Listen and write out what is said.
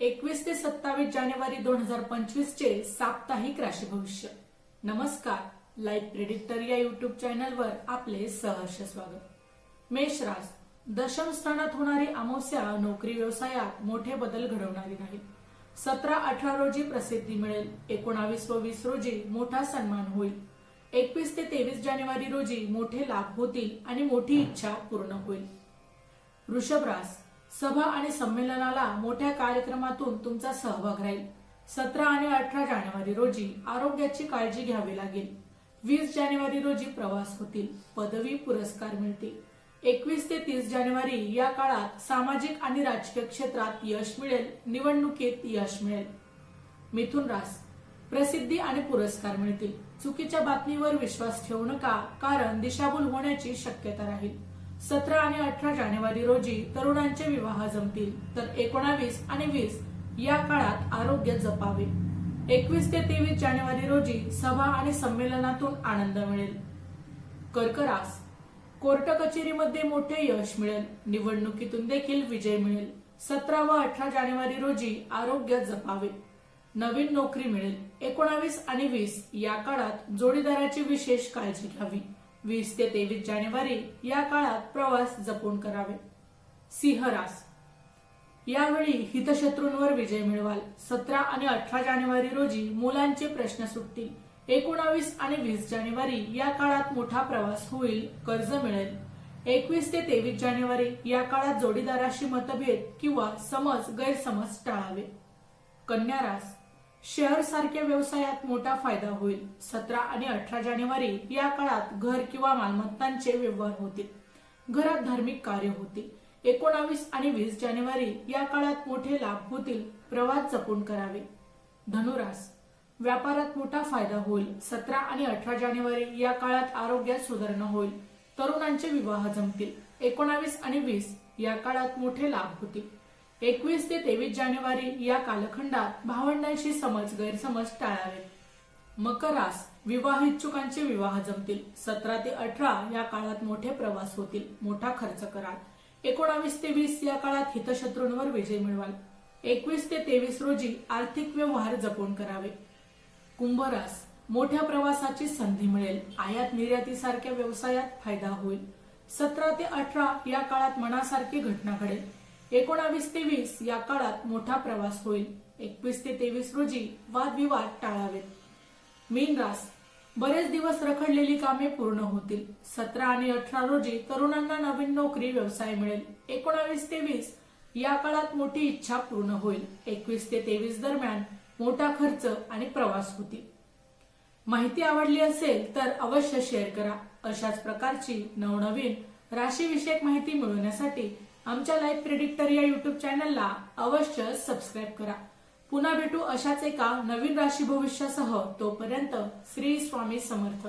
21 ते 27 जानेवारी 2025 चे साप्ताहिक राशी भविष्य। नमस्कार, लाईफ प्रेडिक्टर या युट्यूब चॅनलवर आपले सहर्ष स्वागत। मेष राशी, दशम स्थानात होणारी अमावस्या नोकरी व्यवसायात मोठे बदल घडवणारी नाही। 17-18 रोजी प्रसिद्धी मिळेल। 19 व 20 रोजी मोठा सन्मान होईल। 21 ते 23 जानेवारी रोजी मोठे लाभ होतील आणि मोठी इच्छा पूर्ण होईल। वृषभ राशी, सभा आणि संमेलनाला मोठ्या कार्यक्रमातून तुमचा सहभाग राहील। 17 आणि 18 जानेवारी रोजी आरोग्याची काळजी घ्यावी लागेल। 20 जानेवारी रोजी प्रवास होतील। पदवी पुरस्कार मिळतील। 21 ते 30 जानेवारी या काळात सामाजिक आणि राजकीय क्षेत्रात यश मिळेल। निवडणुकीत यश मिळेल। मिथुन राशी, प्रसिद्धी आणि पुरस्कार मिळतील। चुकीच्या बातमीवर विश्वास ठेवू नका, कारण दिशाभूल होण्याची शक्यता राहील। 17 आणि 18 जानेवारी रोजी तरुणांचे विवाह जमतील, तर 19 आणि 20 या काळात आरोग्य जपावे। 21 ते 23 जानेवारी रोजी सभा आणि संमेलनातून आनंद मिळेल। कर्क राशी, कोर्ट कचेरीमध्ये मोठे यश मिळेल। निवडणुकीतून देखील विजय मिळेल। 17 व 18 जानेवारी रोजी आरोग्य जपावे। नवीन नोकरी मिळेल। 19 आणि 20 या काळात जोडीदाराची विशेष काळजी घ्यावी। 20 ते 23 जानेवारी या काळात प्रवास जपून करावे। सिंह राशी, यावेळी हितशत्रूंवर विजय मिळवाल। 17 आणि 18 जानेवारी रोजी मुलांचे प्रश्न सुटतील। 19 आणि 20 जानेवारी या काळात मोठा प्रवास होईल। कर्ज मिळेल। 21 ते 23 जानेवारी या काळात जोडीदाराशी मतभेद किंवा गैरसमज टाळावे। कन्या राशी, शेअर सारख्या व्यवसायात मोठा फायदा होईल। 17 आणि 18 जानेवारी या काळात घर किंवा मालमत्तांचे व्यवहार होतील। घरात धार्मिक कार्य होतील। 19 आणि 20 जानेवारी या काळात मोठे लाभ होतील। प्रवास जपून करावे। धनु राशी, व्यापारात मोठा फायदा होईल। 17 आणि 18 जानेवारी या काळात आरोग्यात सुधारणा होईल। तरुणांचे विवाह जमतील। 19 आणि 20 या काळात मोठे लाभ होतील। 21 ते 23 जानेवारी या कालखंडात भावंडांशी गैरसमज टाळावेत। मकर राशी, विवाह इच्छुकांचे विवाह जमतील। 17 ते 18 या काळात मोठे प्रवास होतील। मोठा खर्च कराल। 19 ते 20 या काळात हितशत्रूंवर विजय मिळवाल। 21 ते 23 रोजी आर्थिक व्यवहार जपून करावे। कुंभ राशी, मोठ्या प्रवासाची संधी मिळेल। आयात निर्यातीसारख्या व्यवसायात फायदा होईल। 17 ते 18 या काळात मनासारखी घटना घडेल। 19 ते 20 या काळात मोठा प्रवास होईल। 21 ते 23 रोजी वादविवाद टाळावेत। मीन राशी, बरेच दिवस रखडलेली कामे पूर्ण होतील। 17 आणि 18 रोजी तरुणांना नवीन नोकरी व्यवसाय मिळेल। 19 ते 20 या काळात मोठी इच्छा पूर्ण होईल। 21 ते 23 दरम्यान मोठा खर्च आणि प्रवास होतील। माहिती आवडली असेल तर अवश्य शेअर करा। अशाच प्रकारची नवनवीन राशीविषयक माहिती मिळवण्यासाठी आमच्या लाईफ प्रेडिक्टर या युट्यूब चॅनलला अवश्य सबस्क्राईब करा। पुन्हा भेटू अशाच एका नवीन राशी भविष्यासह। तोपर्यंत श्री स्वामी समर्थ।